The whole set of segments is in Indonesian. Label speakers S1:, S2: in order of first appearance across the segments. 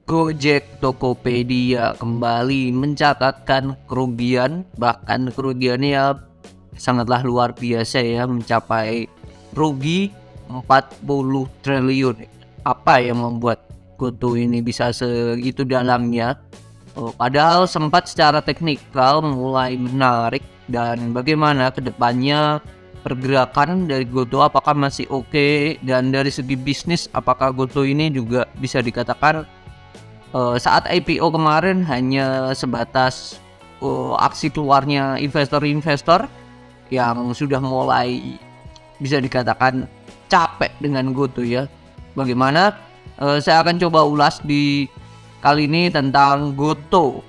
S1: Gojek Tokopedia kembali mencatatkan kerugian, bahkan kerugiannya sangatlah luar biasa ya, mencapai rugi 40 triliun. Apa yang membuat GoTo ini bisa segitu dalamnya? Padahal sempat secara teknikal mulai menarik, dan bagaimana kedepannya pergerakan dari GoTo, apakah masih oke, dan dari segi bisnis apakah GoTo ini juga bisa dikatakan saat IPO kemarin hanya sebatas aksi keluarnya investor-investor yang sudah mulai bisa dikatakan capek dengan GoTo ya. Bagaimana? Saya akan coba ulas di kali ini tentang GoTo,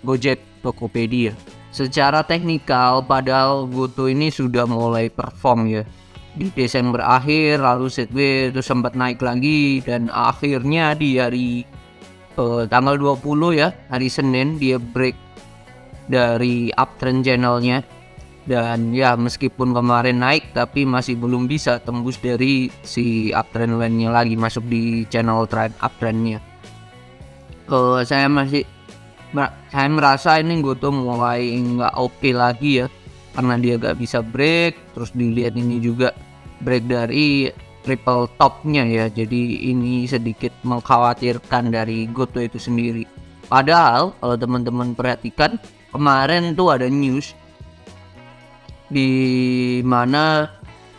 S1: Gojek Tokopedia. Secara teknikal, padahal GoTo ini sudah mulai perform ya. Di Desember akhir lalu sideways itu sempat naik lagi, dan akhirnya di hari tanggal 20 ya, hari Senin dia break dari uptrend channelnya. Dan ya, meskipun kemarin naik tapi masih belum bisa tembus dari si uptrend line-nya lagi, masuk di channel trend uptrendnya. Saya merasa ini GoTo mulai nggak oke lagi ya, karena dia nggak bisa break. Terus dilihat ini juga break dari triple topnya ya, jadi ini sedikit mengkhawatirkan dari GoTo itu sendiri. Padahal kalau teman-teman perhatikan, kemarin itu ada news di mana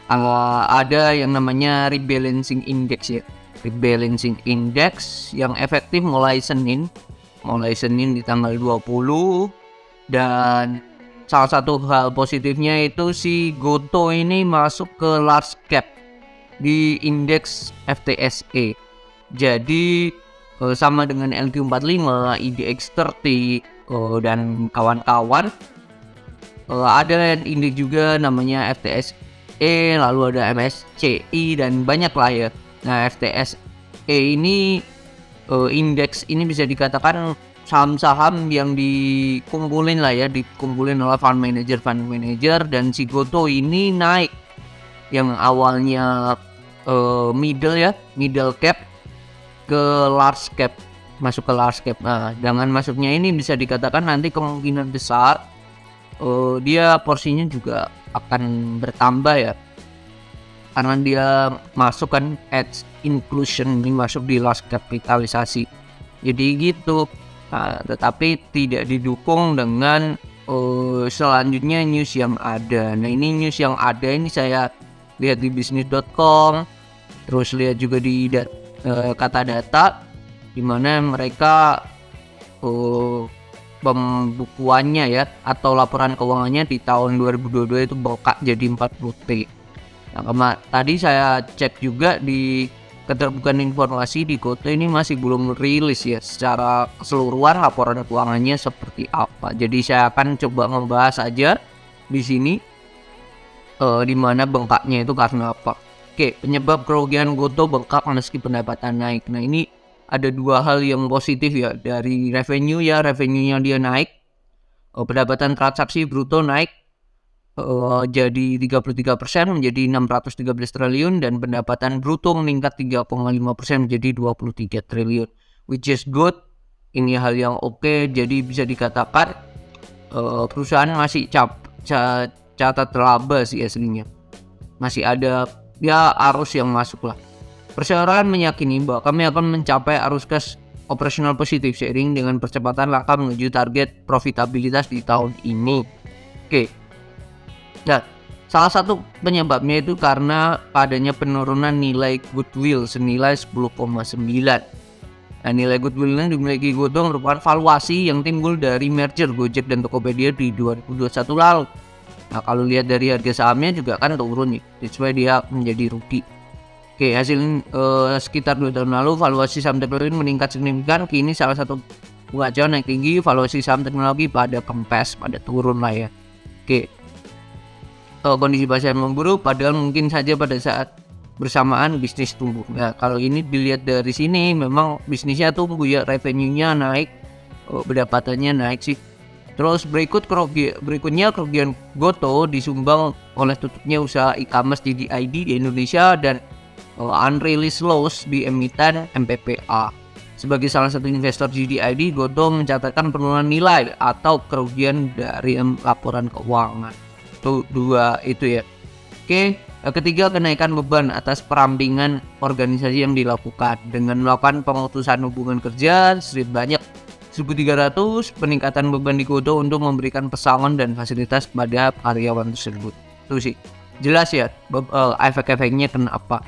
S1: ada yang namanya rebalancing index ya, rebalancing index yang efektif mulai Senin di tanggal 20. Dan salah satu hal positifnya itu si GoTo ini masuk ke large cap di indeks FTSE. Jadi sama dengan LQ45, IDX30 dan kawan-kawan. Ada indeks juga namanya FTSE, lalu ada MSCI dan banyak lah ya. Nah, FTSE ini indeks ini bisa dikatakan saham-saham yang dikumpulin oleh fund manager, dan si GoTo ini naik yang awalnya middle cap ke large cap, masuk ke large cap. Nah, dengan masuknya ini bisa dikatakan nanti kemungkinan besar dia porsinya juga akan bertambah ya, karena dia masuk kan edge inclusion, ini masuk di large kapitalisasi. Jadi gitu. Nah, tetapi tidak didukung dengan selanjutnya news yang ada. Nah, ini news yang ada ini saya lihat di bisnis.com, terus lihat juga di kata data, di mana mereka pembukuannya ya, atau laporan keuangannya di tahun 2022 itu bengkak jadi 40T. Nah, tadi saya cek juga di keterbukaan informasi di GoTo ini masih belum rilis ya secara keseluruhan laporan keuangannya seperti apa. Jadi saya akan coba membahas aja di sini di mana bengkaknya itu karena apa. Oke, penyebab kerugian GoTo bengkak meski pendapatan naik. Nah, ini ada dua hal yang positif ya. Dari revenue-nya dia naik, pendapatan transaksi bruto naik jadi 33% menjadi 613 triliun, dan pendapatan bruto meningkat 3,5% menjadi 23 triliun, which is good. Ini hal yang oke. Jadi bisa dikatakan perusahaan masih catat laba sih aslinya, masih ada ya arus yang masuk lah. Perseroan meyakini bahwa kami akan mencapai arus cash operasional positif seiring dengan percepatan langkah menuju target profitabilitas di tahun ini. Oke. Nah, salah satu penyebabnya itu karena adanya penurunan nilai goodwill senilai 10,9. Nah, nilai goodwill yang dimiliki GoTo merupakan valuasi yang timbul dari merger Gojek dan Tokopedia di 2021 lalu. Nah, kalau lihat dari harga sahamnya juga kan turun nih, sesuai dia menjadi rugi. Oke, hasil sekitar 2 tahun lalu valuasi saham teknologi meningkat signifikan. Kini salah satu bunga acuan naik tinggi, valuasi saham teknologi pada kempes, pada turun lah ya. Oke, kondisi pasar memburuk, padahal mungkin saja pada saat bersamaan bisnis tumbuh. Nah, kalau ini dilihat dari sini memang bisnisnya tumbuh ya, revenue-nya naik, pendapatannya naik sih. Terus berikutnya kerugian GoTo disumbang oleh tutupnya usaha e-commerce JD.ID di Indonesia dan unrealized loss di emiten MPPA. Sebagai salah satu investor GDID, Gotoh mencatatkan penurunan nilai atau kerugian dari laporan keuangan. Itu dua itu ya. Oke, ketiga, kenaikan beban atas perampingan organisasi yang dilakukan dengan melakukan pemutusan hubungan kerja sebanyak 1.300, peningkatan beban di Gotoh untuk memberikan pesangon dan fasilitas pada karyawan tersebut. Itu sih jelas ya efek-efeknya kenapa.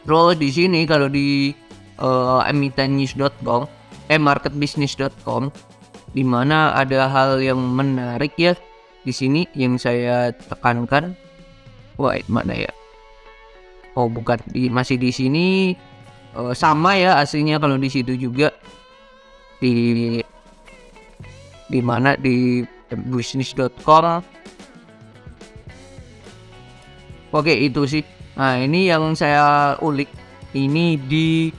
S1: Terus di sini kalau di emitennews.com, marketbusiness.com, di mana ada hal yang menarik ya di sini yang saya tekankan. Wait, mana ya? Oh, bukan, masih di sini. Sama ya aslinya kalau di situ juga di mana di business.com. Oke, itu sih. Nah, ini yang saya ulik ini di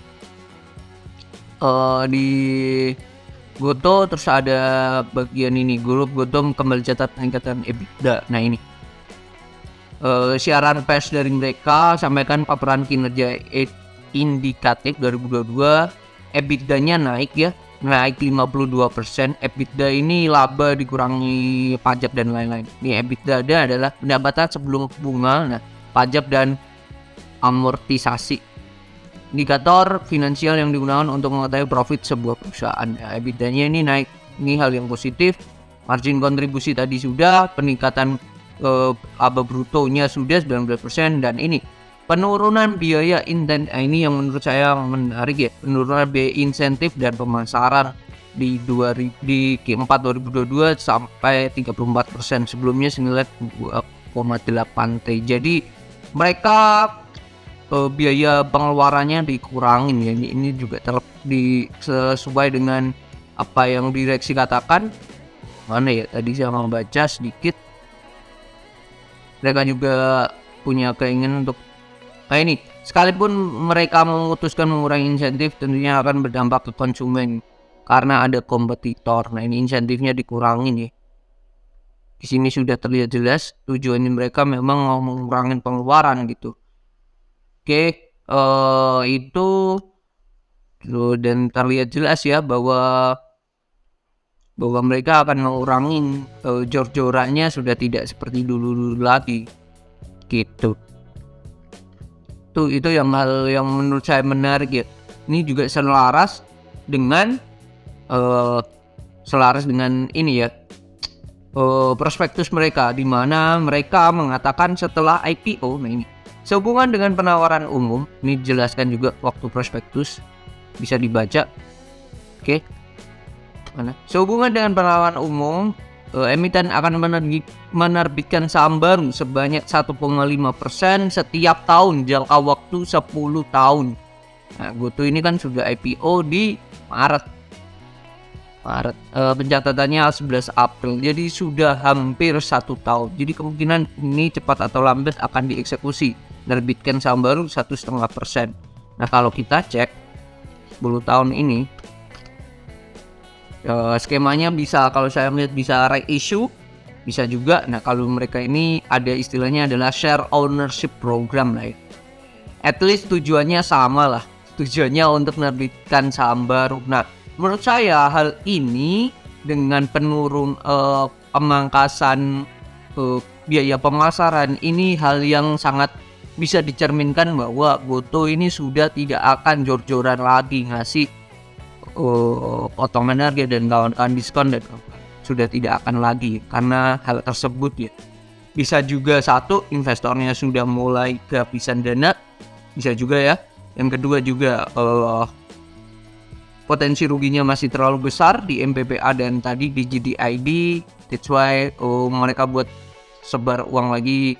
S1: Gotoh, terus ada bagian ini grup Gotoh kembali catat peningkatan EBITDA. Nah, ini siaran pers dari mereka sampaikan paparan kinerja indikatif 2022, EBITDA-nya naik ya, naik 52%. EBITDA ini laba dikurangi pajak dan lain-lain. Ini EBITDA adalah pendapatan sebelum bunga, pajak dan amortisasi. Indikator finansial yang digunakan untuk mengetahui profit sebuah perusahaan. Ya, EBITDA-nya ini naik, ini hal yang positif. Margin kontribusi tadi sudah, peningkatan laba brutonya sudah 19%, dan ini penurunan biaya ini yang menurut saya menarik ya, penurunan biaya insentif dan pemasaran di Q4 2022 sampai 34%, sebelumnya senilai 2,8 T. Jadi mereka biaya pengeluarannya dikurangin ya. Ini juga sesuai dengan apa yang direksi katakan. Mana ya, tadi saya mau baca sedikit. Mereka juga punya keinginan untuk ini, sekalipun mereka memutuskan mengurangi insentif, tentunya akan berdampak ke konsumen karena ada kompetitor. Nah, ini insentifnya dikurangin ya. Di sini sudah terlihat jelas tujuannya mereka memang mau mengurangi pengeluaran gitu. Oke, itu dan terlihat jelas ya bahwa mereka akan mengurangi jor-jorannya, sudah tidak seperti dulu lagi gitu. Itu yang hal yang menurut saya menarik ya. Ini juga selaras dengan ini ya, prospektus mereka, di mana mereka mengatakan setelah IPO. Nah, ini sehubungan dengan penawaran umum, ini dijelaskan juga waktu prospektus, bisa dibaca. Oke. Mana? Sehubungan dengan penawaran umum, emiten akan menerbitkan saham baru sebanyak 1,5% setiap tahun, jangka waktu 10 tahun. Nah, Gotoh ini kan sudah IPO di Maret. Pencatatannya 11 April, jadi sudah hampir 1 tahun. Jadi kemungkinan ini cepat atau lambat akan dieksekusi, menerbitkan saham baru 1,5%. Nah, kalau kita cek 10 tahun ini, skemanya bisa, kalau saya melihat bisa right issue, bisa juga. Nah, kalau mereka ini ada istilahnya adalah share ownership program lah ya. At least tujuannya sama lah, tujuannya untuk menerbitkan saham baru. Nah, menurut saya hal ini dengan pemangkasan biaya pemasaran, ini hal yang sangat bisa dicerminkan bahwa Gotoh ini sudah tidak akan jor-joran lagi ngasih potongan harga dan kawan-kawan diskon, dan sudah tidak akan lagi karena hal tersebut ya. Bisa juga satu, investornya sudah mulai kehabisan dana, bisa juga ya. Yang kedua juga potensi ruginya masih terlalu besar di MPPA dan tadi di GDID. That's why mereka buat sebar uang lagi,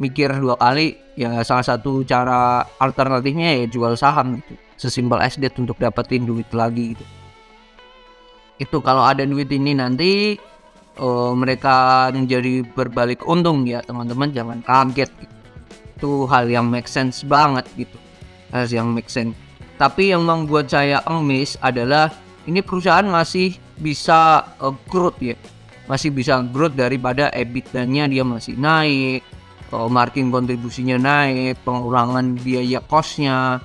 S1: mikir 2 kali ya. Salah satu cara alternatifnya ya jual saham gitu, sesimpel as that, untuk dapetin duit lagi gitu. Itu kalau ada duit ini nanti mereka menjadi berbalik untung ya teman-teman, jangan kaget gitu. Itu hal yang make sense banget gitu, hal yang make sense. Tapi yang membuat saya emis adalah ini perusahaan masih bisa growth ya, masih bisa growth daripada EBITDA-nya dia masih naik, margin kontribusinya naik, pengurangan biaya cost-nya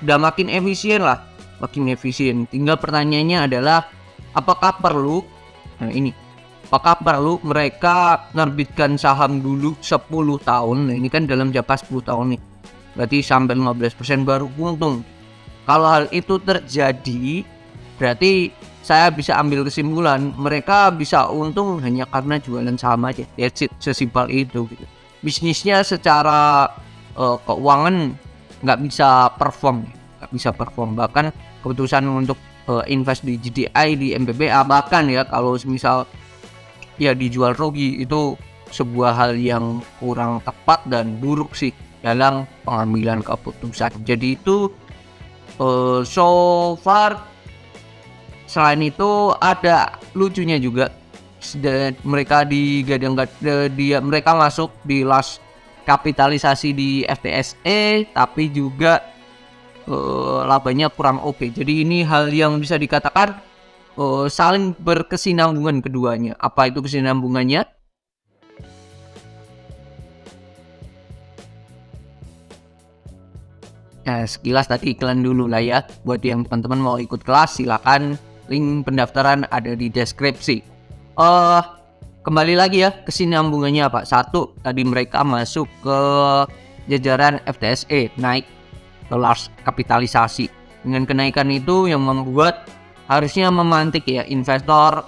S1: udah makin efisien lah. makin efisien. Tinggal pertanyaannya adalah apakah perlu mereka menerbitkan saham dulu 10 tahun. Nah, ini kan dalam jangka 10 tahun nih. Berarti sampai 15% baru untung. Kalau hal itu terjadi, berarti saya bisa ambil kesimpulan mereka bisa untung hanya karena jualan saham aja. That's it, sesimpel itu gitu. Bisnisnya secara keuangan nggak bisa perform. Bahkan keputusan untuk invest di GDI, di MBPA, bahkan ya kalau misal ya dijual rugi, itu sebuah hal yang kurang tepat dan buruk sih dalam pengambilan keputusan. Jadi itu so far. Selain itu ada lucunya juga, mereka mereka masuk di last kapitalisasi di FTSE, tapi juga labanya kurang oke. Jadi ini hal yang bisa dikatakan saling berkesinambungan keduanya. Apa itu kesinambungannya? Nah, sekilas tadi iklan dulu lah ya. Buat yang teman-teman mau ikut kelas, silakan, link pendaftaran ada di deskripsi. Kembali lagi ya, kesinambungannya apa? Satu, tadi mereka masuk ke jajaran FTSE, naik kelas kapitalisasi. Dengan kenaikan itu yang membuat harusnya memantik ya investor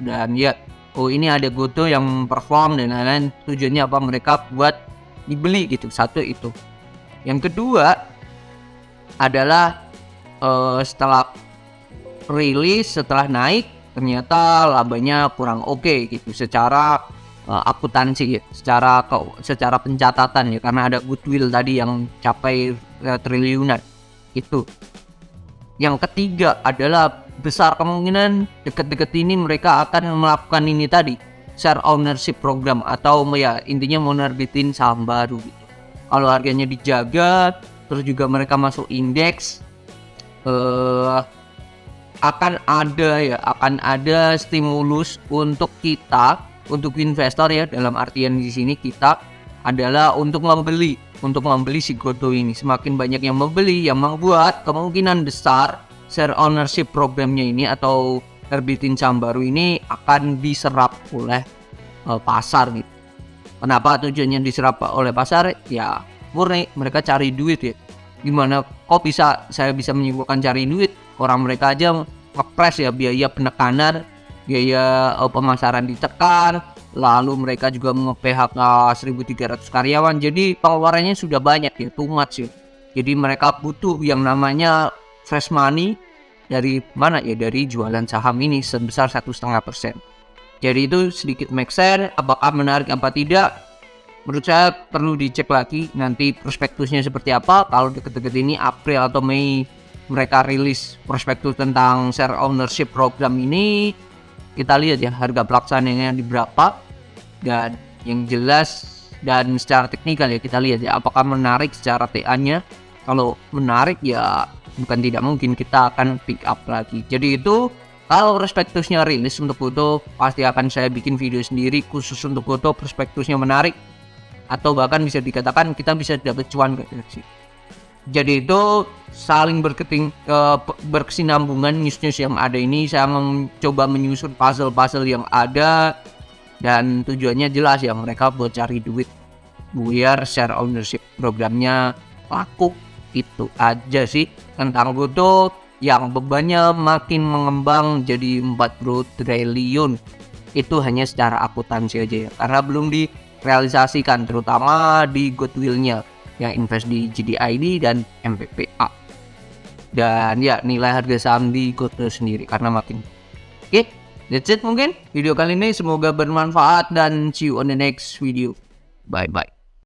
S1: dan ya, ini ada GoTo yang perform dan lain-lain. Tujuannya apa? Mereka buat dibeli gitu. Satu itu. Yang kedua adalah setelah rilis, setelah naik, ternyata labanya kurang oke gitu secara akuntansi, secara pencatatan ya, karena ada goodwill tadi yang capai triliunan itu. Yang ketiga adalah besar kemungkinan deket-deket ini mereka akan melakukan ini tadi, share ownership program, atau ya intinya mau nerbitin saham baru gitu. Kalau harganya dijaga, terus juga mereka masuk indeks, akan ada stimulus untuk kita, untuk investor ya, dalam artian di sini kita adalah untuk membeli si GoTo ini. Semakin banyak yang membeli, yang membuat kemungkinan besar share ownership programnya ini atau terbitin saham baru ini akan diserap oleh pasar gitu. Kenapa tujuannya diserap oleh pasar? Ya murni mereka cari duit ya. Gimana kok saya bisa menyimpulkan cari duit? Orang mereka aja ngepres ya, biaya penekanan, biaya pemasaran ditekan, lalu mereka juga nge-PHK 1.300 karyawan. Jadi pengeluarannya sudah banyak ya, too much ya. Jadi mereka butuh yang namanya fresh money. Dari mana ya? Dari jualan saham ini sebesar 1,5%. Jadi itu sedikit make sense. Apakah menarik apa tidak? Menurut saya perlu dicek lagi nanti prospektusnya seperti apa. Kalau deket-deket ini April atau Mei mereka rilis prospektus tentang share ownership program ini, kita lihat ya harga pelaksananya di berapa. Dan yang jelas dan secara teknikal ya kita lihat ya apakah menarik secara TA-nya. Kalau menarik ya bukan tidak mungkin kita akan pick up lagi. Jadi itu kalau prospektusnya rilis untuk GoTo, pasti akan saya bikin video sendiri khusus untuk GoTo, prospektusnya menarik, atau bahkan bisa dikatakan kita bisa dapat cuan sih. Jadi itu saling berkesinambungan news-news yang ada ini. Saya mencoba menyusun puzzle-puzzle yang ada, dan tujuannya jelas ya, mereka buat cari duit biar share ownership programnya laku. Itu aja sih tentang GoTo yang bebannya makin mengembang jadi 40 triliun. Itu hanya secara akuntansi aja ya, karena belum direalisasikan, terutama di goodwill-nya yang invest di GDID dan MBPA. Dan ya nilai harga saham di GoTo sendiri karena makin. Oke, that's it mungkin video kali ini, semoga bermanfaat dan see you on the next video. Bye bye.